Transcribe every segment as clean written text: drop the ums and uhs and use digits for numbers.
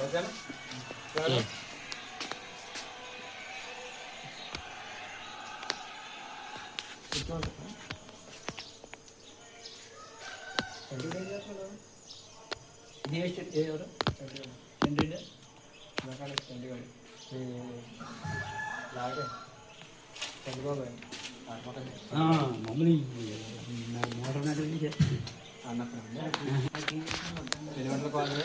ఎవరు చంద్రబాబు మమ్మల్ని మోటార్ అన్నప్పుడు ఎలిమెంట్ల కాదు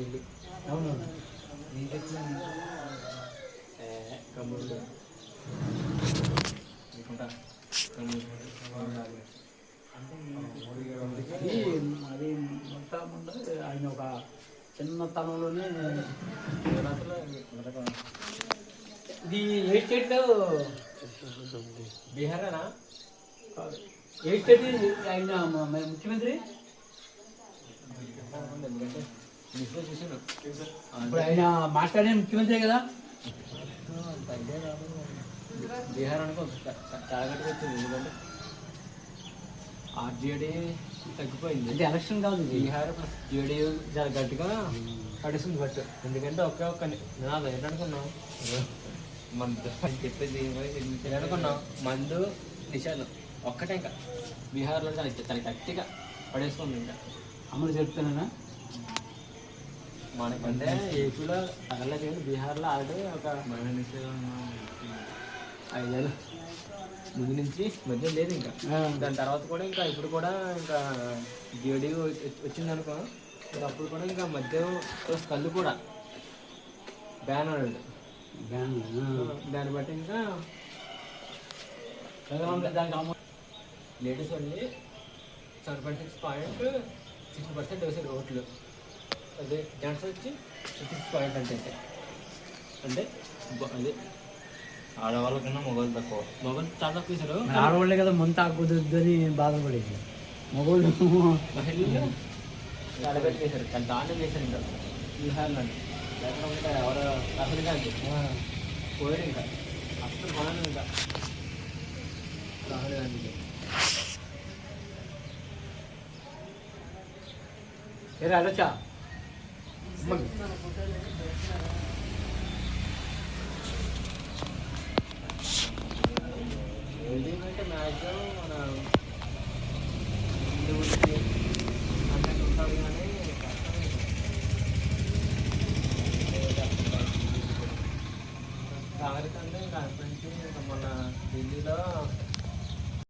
ఇల్లు అవును కమ్ముడు అది మొత్తం ఆయన ఒక చిన్నతనంలోనే ఇది ఏ స్టేట్లో బీహారేనా ఏ స్టేట్ ఆయన ముఖ్యమంత్రి ఇప్పుడు ఆయన మాట్లాడే ముఖ్యమంత్రి కదా బీహార్ అనుకో చాలా గట్టిగా వచ్చింది ఎందుకంటే ఆర్జేడీ తగ్గిపోయింది అంటే ఎలక్షన్ కాదు బీహార్ ప్లస్ జేడీ చాలా గట్టిగా పడుతుంది బట్ ఎందుకంటే ఒకే ఒక్క నినాదం ఏంటనుకున్నావు మందు చెప్పేది అనుకున్నాం మందు నిషాలు ఒక్కటే ఇంకా బీహార్లో చాలా గట్టిగా పడేసుకుంది ఇంకా అమలు చెప్తానా మనకంటే ఏపీలో తగలేదు బీహార్లో ఆల్రెడీ ఒక 5 ఏళ్ళు ముందు నుంచి మధ్య లేదు ఇంకా దాని తర్వాత కూడా ఇంకా ఇప్పుడు కూడా ఇంకా జేడీ వచ్చిందనుకో అప్పుడు కూడా ఇంకా మద్యం కళ్ళు కూడా బ్యాన్ అన్నాడు దాన్ని బట్టి ఇంకా దానికి లేడీస్ ఓన్లీ 7.6% వేసారు ఓట్లు అదే జెంట్స్ వచ్చి 6% అంటే అదే ఆడవాళ్ళ కన్నా మొగోళ్ళు తక్కువ మొగోళ్ళు చాలా తక్కువ వేసారు ఆడవాళ్ళే కదా ముందు ఆకుద్దని బాధపడేది మొగోళ్ళు మహిళలు చాలా గట్టి వేశారు చాలా దాంట్లో వేశారు ఇంకా బీహార్లో లేకుండా ఎవరు అసలు కాదు పోయారు ఇంకా అసలు కొనాలి ఇంకా రాహుల్ గాంధీకి ఏ రాలొచ్చా మ్యాక్సిమం